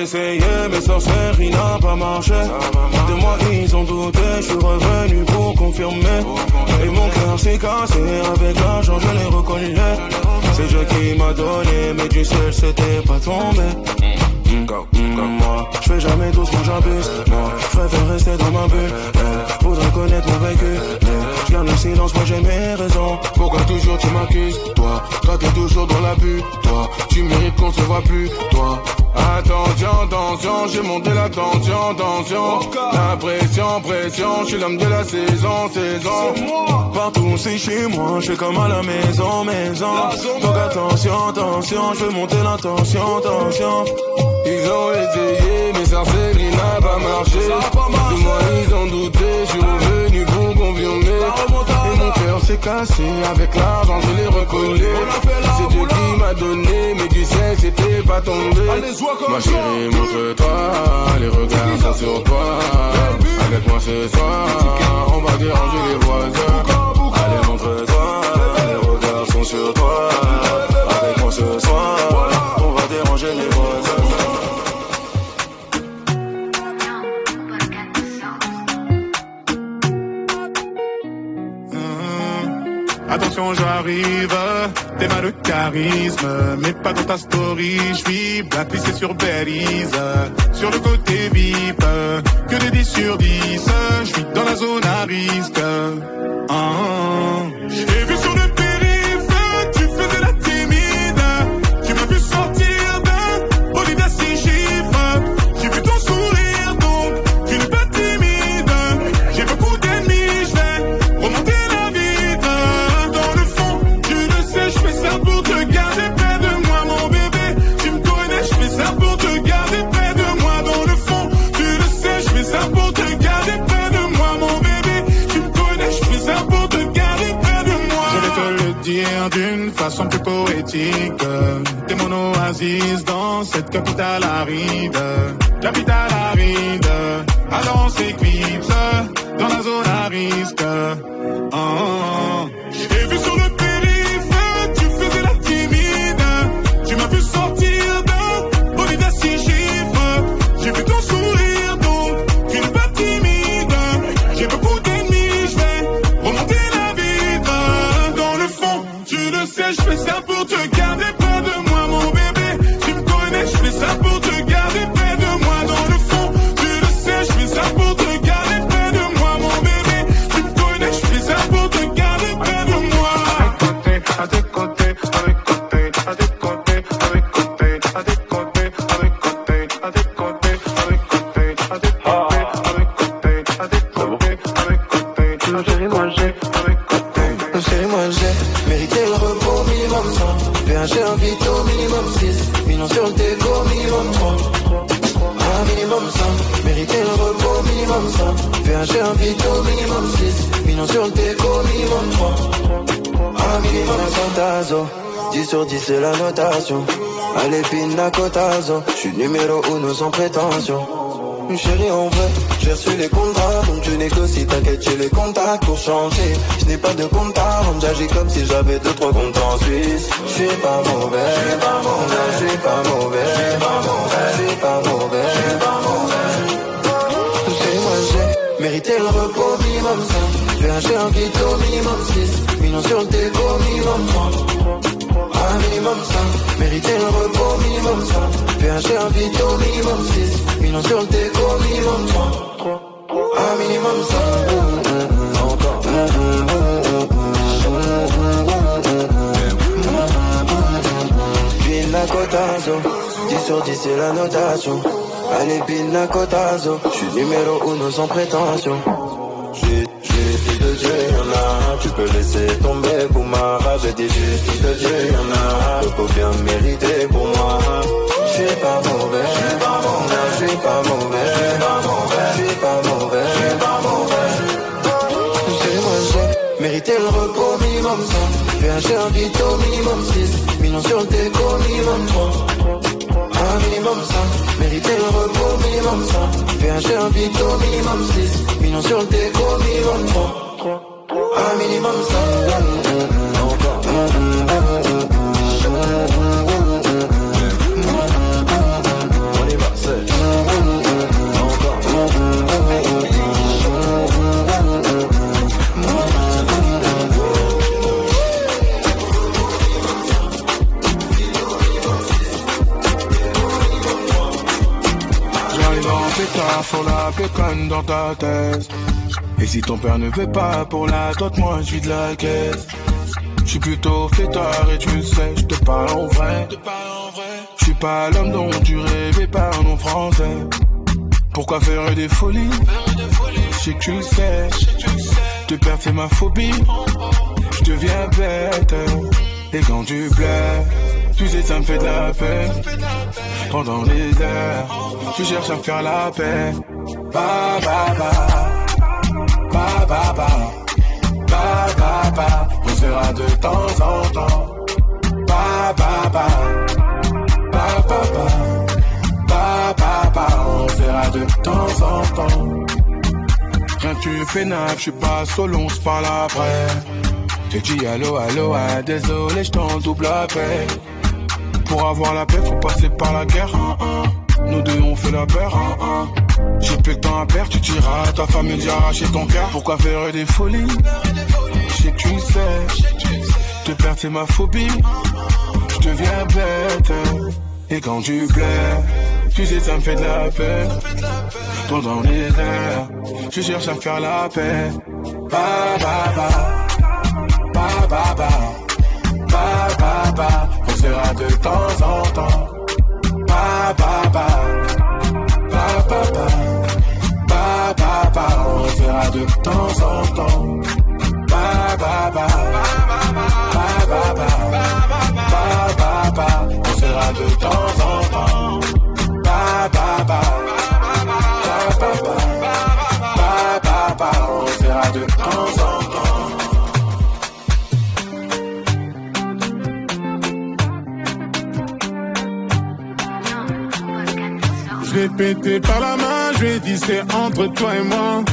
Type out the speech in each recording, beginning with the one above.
essayé, mais sorcellerie n'a pas marché. De moi ils ont douté, je suis revenu pour confirmer. Et mon cœur s'est cassé, avec l'argent je l'ai reconnu. C'est Dieu qui m'a donné, mais du ciel c'était pas tombé. Comme moi, je fais jamais doucement, j'abuse. Moi, je préfère rester dans ma bulle. Faudrait connaître mon vécu, mais je garde le silence, moi j'ai mes raisons. Pourquoi toujours tu m'accuses, toi? Toi t'es toujours dans la bulle, toi. Tu mérites qu'on se voit plus, toi. Attention, j'ai monté la tension. La pression, je suis l'homme de la saison. Partout c'est chez moi, je suis comme à la maison. Donc attention, je vais monter la tension. Ils ont essayé, mais sorcellerie n'a pas marché. De moi ils ont douté, je suis revenu pour confirmer. Et mon cœur s'est cassé, avec l'argent je l'ai recollé. C'est Dieu qui m'a donné, mais du ciel c'était pas tombé. Ma chérie, montre-toi, les regards sont sur toi. Avec moi ce soir, on va déranger les voisins. Allez, montre-toi, les regards sont sur toi. Avec moi ce soir, on va déranger les voisins. Attention, j'arrive, t'es mal de charisme, mais pas dans ta story, j'vis blacklisté sur Belize, sur le côté VIP, que des 10 sur 10, j'vis dans la zone à risque. J'ai vu sur le périph', tu faisais la timide, tu m'as vu sortir d'un bolide à 6 chiffres, j'ai vu ton sourire donc, tu n'es pas timide, j'ai beaucoup d'ennemis, je vais remonter la vite. Je fais ça pour te garder près de moi, mon bébé. Tu me connais, je fais ça pour te garder près de moi. Dans le fond, tu le sais, je fais ça pour te garder près de moi, mon bébé. Tu me connais, je fais ça pour te garder près de moi. Je vais te le dire d'une façon plus poétique. T'es mon oasis dans cette capitale aride. Capitale aride, alors on s'éclipse dans la zone à risque. J'ai vu sur le tu m'as vu sortir d'un bolide à 6 chiffres. J'ai vu ton sourire donc tu n'es pas timide. J'ai beaucoup d'ennemis, je vais remonter la vitre. Dans le fond, tu le sais, je fais ça pour te garder près de moi, mon bébé. Tu me connais, je fais ça pour te garder près de moi. Dans le fond, tu le sais, je fais ça pour te garder près de moi, mon bébé. Tu me connais, je fais ça pour te garder près de moi. À tes côtés, avec côté, à tes côtés. Mérité le repos minimum 100. J'ai un vite au minimum 6. Millions sur le déco minimum 3. Un minimum 100. Mérité le repos minimum 100. J'ai un vite au minimum 6. Millions sur le déco minimum 3. Un minimum 100 tazo. 10 sur 10 c'est la notation. Allez pina cotazo. J'suis numéro 1 sans prétention. Chérie en vrai, j'ai reçu les contrats. Donc tu négocies, t'inquiète j'ai les contacts pour changer. Je n'ai pas de compte à rendre, j'agis comme si j'avais 2-3 comptes en Suisse. Je suis pas mauvais, je suis pas mauvais, je suis pas mauvais, je suis pas mauvais, je suis pas mauvais, je suis pas mauvais. Moi j'ai mérité le repos minimum 5. J'ai un vite au minimum 6. Millions sur le déco minimum 3. Un minimum 5, mérité le repos minimum 5. J'ai un vite au minimum 6. Millions sur le déco minimum 3. Un minimum 5. Encore. Pina cotazo. 10 sur 10 c'est la notation. Allez pina cotazo. J'suis numéro 1 sans prétention. J'ai dit de Dieu y'en a. Tu peux laisser tomber pour ma rage. J'ai dit juste de Dieu y'en a. Repos bien mérité pour moi. J'suis pas mauvais, j'suis pas mauvais, j'suis pas mauvais, j'suis pas mauvais, j'suis pas mauvais, j'suis pas mauvais. J'ai mérité le repos minimum 5. J'ai un vite au minimum 6. Millions sur le déco minimum 3. Un minimum 5. Mérité le repos minimum 5. J'ai un vite au minimum 6. Millions sur le déco minimum 3. Un minimum 5. On y va, c'est sur la pécane dans ta thèse. Et si ton père ne veut pas pour la dot, moi je vis de la caisse. J'suis plutôt fêtard et tu le sais, j'te parle en vrai. J'suis pas l'homme dont tu rêvais par mon français. Pourquoi faire des folies? J'sais que tu le sais. Te perdre c'est ma phobie. J'deviens bête. Et quand tu plais, tu sais ça me fait de la peine. Pendant les heures, tu cherches à me faire la paix. Ba ba ba, ba ba ba, ba ba ba. On sera de temps en temps. Ba ba ba, ba ba ba, ba ba ba. On sera de temps en temps. Rien tu fais nappe, j'suis pas solo, on se parle après. J'ai dit allô, allô, ah, désolé, j't'en double appel. Pour avoir la paix, faut passer par la guerre. Nous deux, on fait la paire. J'ai plus le temps à perdre, tu tireras à ta famille d'y arracher ton cœur. Pourquoi faire des folies? J'sais que tu le sais. Te perdre, c'est ma phobie. J'deviens bête. Et quand tu plais, tu sais, ça me fait de la peine. Pendant les heures, je cherche à faire la paix. Ba ba ba, ba ba ba, ba ba ba. On sera de temps en temps. Ba ba ba, ba ba ba, ba ba ba. On sera de temps en temps. Ba ba ba, ba ba ba, ba ba ba. On sera de temps en temps. Ba ba ba, ba ba ba, ba ba ba. On sera de temps en temps. Je l'ai pété par la main, je lui ai dit c'est entre toi et moi.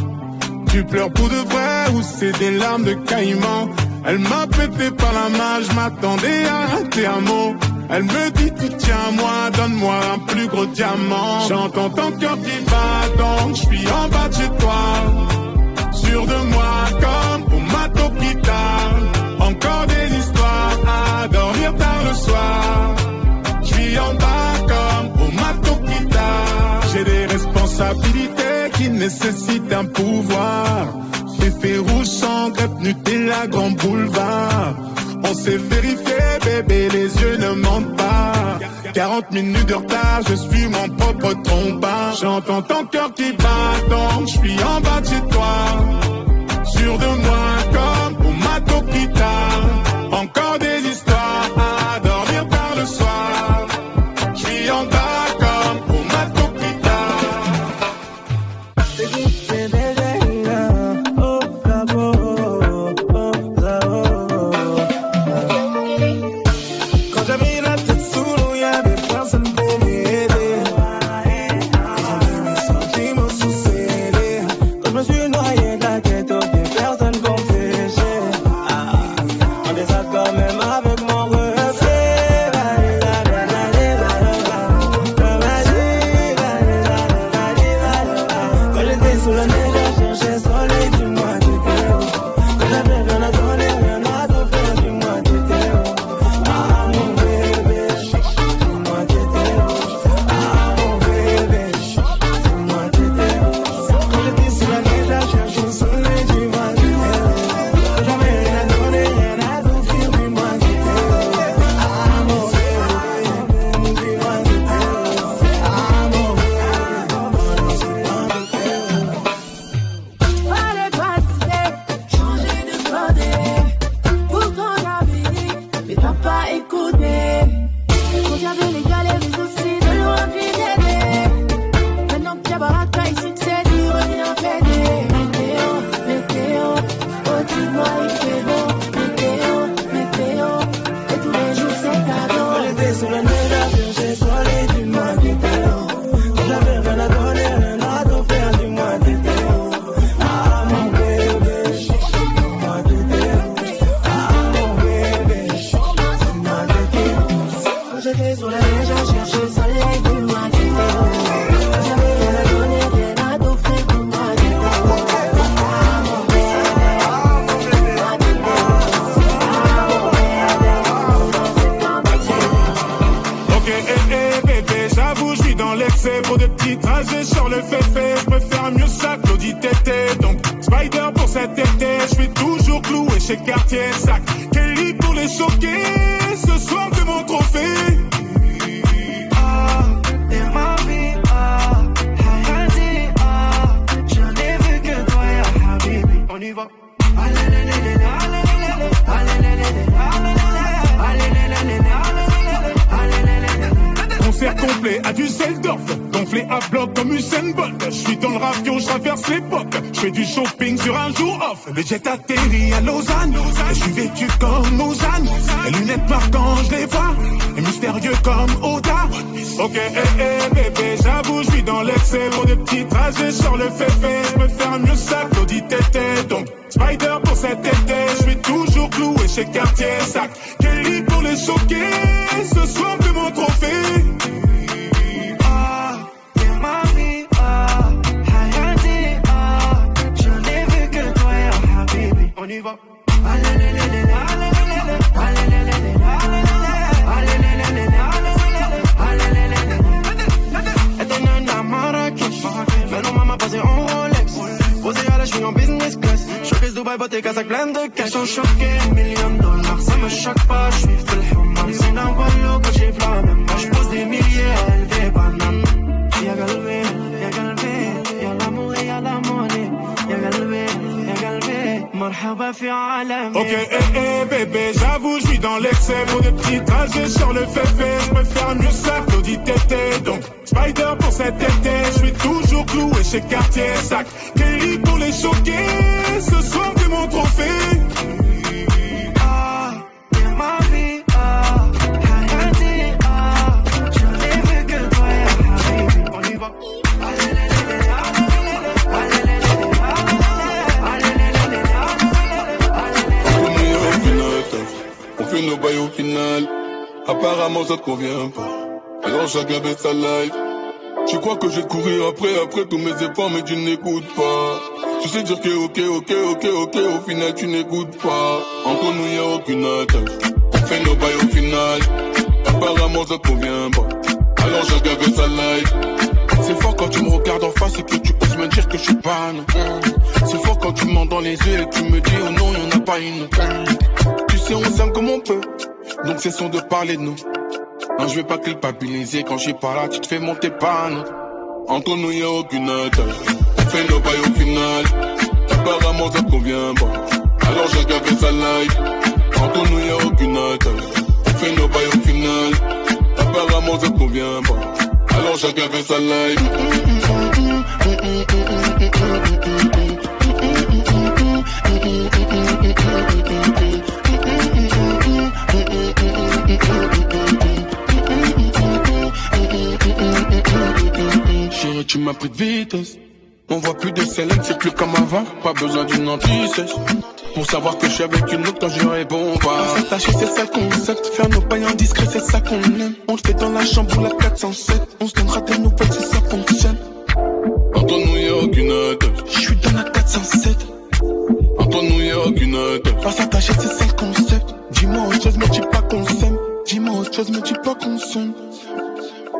Tu pleures pour de vrai ou c'est des larmes de caïman? Elle m'a pété par la main, je m'attendais à rater un mot. Elle me dit tu tiens à moi, donne-moi un plus gros diamant. J'entends ton cœur qui bat donc je suis en bas de chez toi. Sûr de moi comme au mato qui tarde. Encore des histoires à dormir tard le soir. Je suis en bas comme au mato qui tarde. J'ai des responsabilités qui nécessitent un pouvoir. Féfé rouge sans crêpe Nutella grand boulevard. On s'est vérifié bébé, les yeux ne mentent pas. 40 minutes de retard, je suis mon propre trombard. J'entends ton cœur qui bat donc je suis en bas de chez toi. Sûr de moi comme au mato qui tarde. Encore des histoires à dormir tard le soir. Je suis en bas comme au mato qui tarde. Quand j'avais la tête sous l'eau, y'avait personne pour m'aider. J'avais mes sentiments sous scellés. Quand je me suis noyé de la tête, aucune personne pour m'empêcher. En désaccord même avec mon reflet. Quand j'étais sous la neige, je cherchais soleil, dis-moi t'étais où. Quand j'avais rien à donner, rien à t'offrir, dis-moi t'étais où. Ah mon bébé, dis-moi t'étais où. Ah mon bébé, dis-moi t'étais où. Quand j'étais sous la neige, je cherchais soleil, dis-moi t'étais où. Quand j'avais rien à donner, rien à t'offrir, dis-moi t'étais où. Ah mon bébé, dis-moi t'étais où. Ah mon bébé, dis-moi t'étais où. Fallait pas dire, changer de côté. Pourtant j'avais dit, mais t'as pas écouté. Quand j'avais les galères, mais aussi de loin tu t'aidais. Maintenant que t'as baraka et succès, tu reviens plaider. Météo, météo, oh dis-moi il fait beau. Météo, météo, et tous les jours c'est cadeau. Quand j'étais sous la neige, je cherchais soleil, dis-moi t'étais où. Quand j'avais rien à donner, rien à t'offrir, dis-moi t'étais où. Ah mon bébé, dis-moi t'étais où. Ah mon bébé, dis-moi t'étais où. Quand j'étais sous la neige, je cherchais soleil, dis-moi t'étais où. Quand j'avais rien à donner, rien à t'offrir, dis-moi t'étais où. Ah mon bébé, dis-moi t'étais où. Ok, bébé, j'avoue, je suis dans l'excès. Pour de petits trajets, sur le féfé, je me chez Cartier Sac. Kelly pour les choquer, ce soir c'est mon trophée. Ah, et ma vie, ah, Hayati, ah, j'en ai vu que toi, ya Habibi. On y va. Concert complet à Düsseldorf, gonflé à bloc comme Usain Bolt. Je suis dans le ravion, je traverse l'époque. Je fais du shopping sur un jour off. Le jet atterrit à Lausanne. Et je suis vêtu comme Lausanne. Les lunettes marquant, je les vois. Et mystérieux comme Oda. Ok, bébé, j'avoue, je suis dans l'excès. Pour des petits trajets sur le féfé. Je peux faire mieux ça, Claudie Tété. Donc, Spider pour cet été. Je suis toujours cloué chez Cartier Sac. Kelly pour les choquer. Ce soir, c'est mon trophée. Ma vie, ah, Hayati, ah, j'en ai vu que toi, ya Habibi. On y va. Étonnant à Marrakech, maintenant maman passée en Rolex. Posé à la cheville en business class. Showcase Dubaï, beauté, casaque pleine de cash. Sont choqués, $1,000,000, ça me choque pas. J'suis full human, c'est d'un wallo quand j'ai flamme. Moi j'pose des milliers à élever bananes. Y'a galvé, y'a l'amour et y'a la monnaie. Y'a galvé, marhaba fi alam. Ok, bébé, j'avoue, je suis dans l'excès. Pour des petits trajets sur le féfé. Je peux faire mieux ça, Claudie Tété. Donc, Spider pour cet été. Je suis toujours cloué chez Cartier Sac. Kelly pour les choquer. Ce soir, c'est mon trophée. Ma vie, Hayati, j'en ai vu que toi, ya Habibi. On y va. On fait nos bails au final. Apparemment ça te convient pas. Alors chacun fait sa life. Tu crois que je vais te courir après tous mes efforts, mais tu n'écoutes pas. Tu sais dire que ok, au final tu n'écoutes pas. Entre nous y'a aucune attache. On fait nos bails au final. Apparemment ça te convient pas. Alors chacun fait sa life. C'est fort quand tu me regardes en face et que tu oses me dire que je suis pas non. C'est fort quand tu me mens dans les yeux et que tu me dis oh non y'en a pas une. Tu sais on s'aime comme on peut. Donc cessons de parler de nous. Non je vais pas culpabiliser quand je suis pas là. Tu te fais monter panne. Entre nous y'a aucune attache. On fait nos bails au final. Apparemment ça te convient pas. Alors chacun fait sa life. Entre nous y'a aucune attache. On fait nos bails au final. Apparemment ça te convient pas. Alors chacun fait sa life. Chérie, tu m'as pris de vitesse. On voit plus de Célène, c'est plus comme avant. Pas besoin d'une anti-cesse pour savoir que je suis avec une autre quand je réponds pas. S'attacher, c'est ça le concept. Faire nos bails en discret, c'est ça qu'on aime. On le fait dans la chambre ou la 407. On se donnera des nouvelles si ça fonctionne. Entre nous y'a aucune attache. Je suis dans la 407. Entre nous y'a aucune attache. Pas s'attacher, c'est ça le concept. Dis-moi autre chose, mais dis pas qu'on s'aime. Dis-moi autre chose, mais dis pas qu'on s'aime.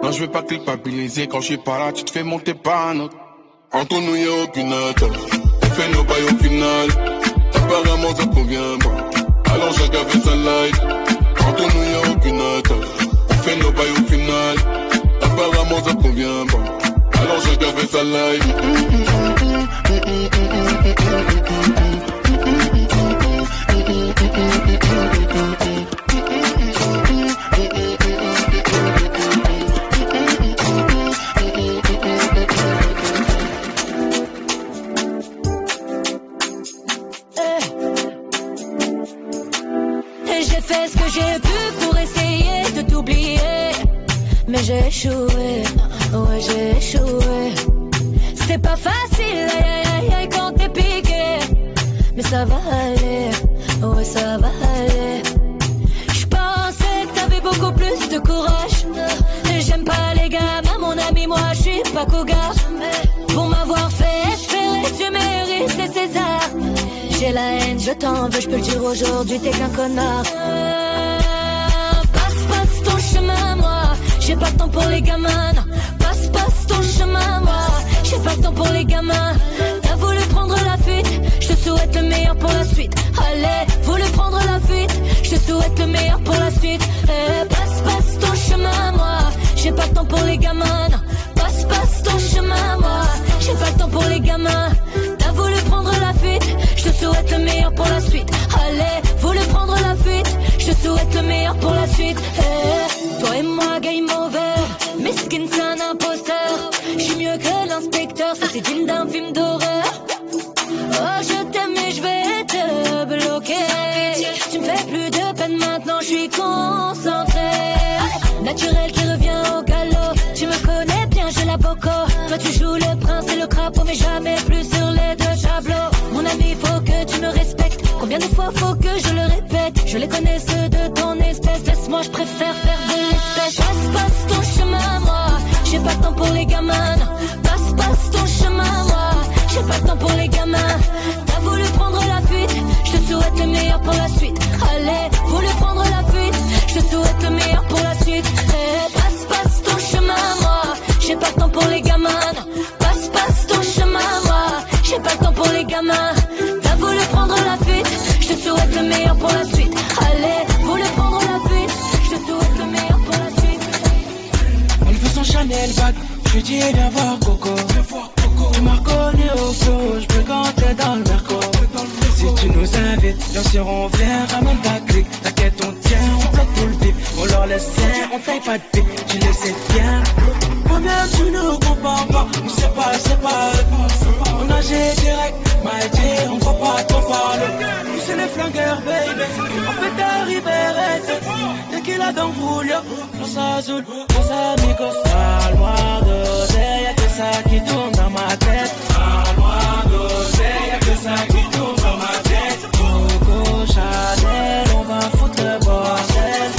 Non, je vais pas culpabiliser quand je suis pas là. Tu te fais monter par un autre. Entre nous y'a aucune attache. On fait nos bails au final. Apparemment ça te convient pas. Alors chacun fait sa life. Entre nous y'a aucune attache. On fait nos bails au final. Apparemment ça te convient pas. Alors chacun fait sa life. J'ai fait ce que j'ai pu pour essayer de t'oublier, mais j'ai échoué, ouais j'ai échoué. C'est pas facile, aïe aïe aïe quand t'es piqué, mais ça va aller, ouais ça va aller. J'pensais que t'avais beaucoup plus de courage. J'aime pas les gamins, mon ami, moi j'suis pas cougar. Pour m'avoir fait espérer, tu mérites les Césars. J'ai la haine, je t'en veux, je peux le dire aujourd'hui, t'es qu'un connard. Passe ton chemin, moi, j'ai pas le temps pour les gamins. Non. Passe ton chemin, moi, j'ai pas le temps pour les gamins. Ta T'as voulu prendre la fuite, je te souhaite le meilleur pour la suite. Allez, voulu prendre la fuite, je te souhaite le meilleur pour la suite. Passe ton chemin, moi, j'ai pas le temps pour les gamins. Non. Passe ton chemin, moi, j'ai pas le temps pour les gamins. T'as voulu prendre la fuite, je te souhaite le meilleur pour la suite. Allez, voulu prendre la fuite, je te souhaite le meilleur pour la suite. Toi et moi, game over, Miskin c'est un imposteur. J'suis mieux que l'inspecteur, ça c'est digne d'un film d'horreur. Oh je t'aime mais je vais te bloquer. Tu me fais plus de peine maintenant, je suis concentré. Naturel qui revient au galop. Tu me connais bien, j'ai la boco. Toi tu joues le prince et le crapaud, mais jamais plus sur les deux tableaux. Mon ami, faut que tu me respectes. Combien de fois faut que je le répète? Je les connais ceux de ton espèce. Laisse-moi, je préfère faire de l'espèce. Passe ton chemin, moi, j'ai pas le temps pour les gamins. Passe ton chemin, moi, j'ai pas le temps pour les gamins. T'as voulu prendre la fuite, je te souhaite le meilleur pour la suite. Allez, voulu prendre la fuite, je te souhaite le meilleur pour la suite. Passe ton chemin, moi, j'ai pas le temps pour les gamins. Passe ton chemin, moi, j'ai pas le temps pour les gamins. T'as voulu prendre la fuite, je te souhaite le meilleur pour la suite. Allez, voulu prendre la fuite, je te souhaite le meilleur pour la suite. Elle veut son Chanel bag, je lui dis viens voir Coco. Tu m'as reconnu au flow, je peux compter dans le merco. Si tu nous invites, bien sûr on vient, ramène ta clique. T'inquiète on tient, on bloque tout le vif. On leur laisse rien, on paye pas de pique, tu le sais bien. Combien tu ne comprends pas, on sait pas. On agit direct, m'a dit, on va pas trop parler. Nous c'est les flingueurs baby, on peut arriver arrêter. Dès qu'il a dans Julio, dans Azul, dans amigos. Parle-moi d'oseille, y'a que ça qui tourne dans ma tête. Parle-moi d'oseille, y'a que ça qui tourne dans ma tête. Coco Chanel, on va foutre le bordel.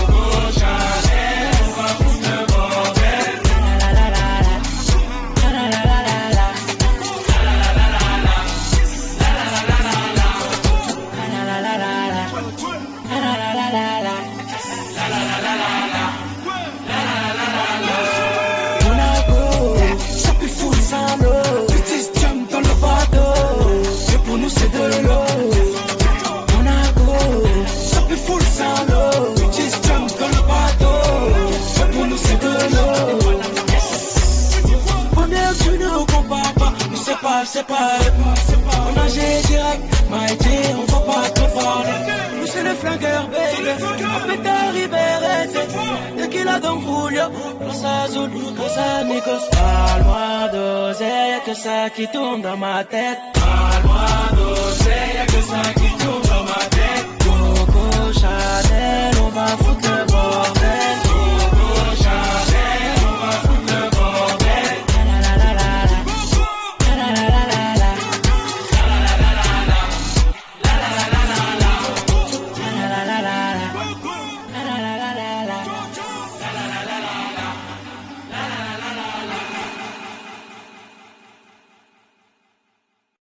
Coco Chanel, on va foutre le bordel. La la la la, la la la la la, la la la la la, la la la la la, la la la la la, la la la la la, la la la la la. C'est pas, on agit direct, m'a dit, on va pas trop parler. Nous c'est les flingueurs, baby, on peut arriver arrêter. Dès qu'il a dans Julio, dans Azul, dans amigos. Parle-moi d'oseille, y'a que ça qui tourne dans ma tête. Parle-moi d'oseille, y'a que ça qui tourne.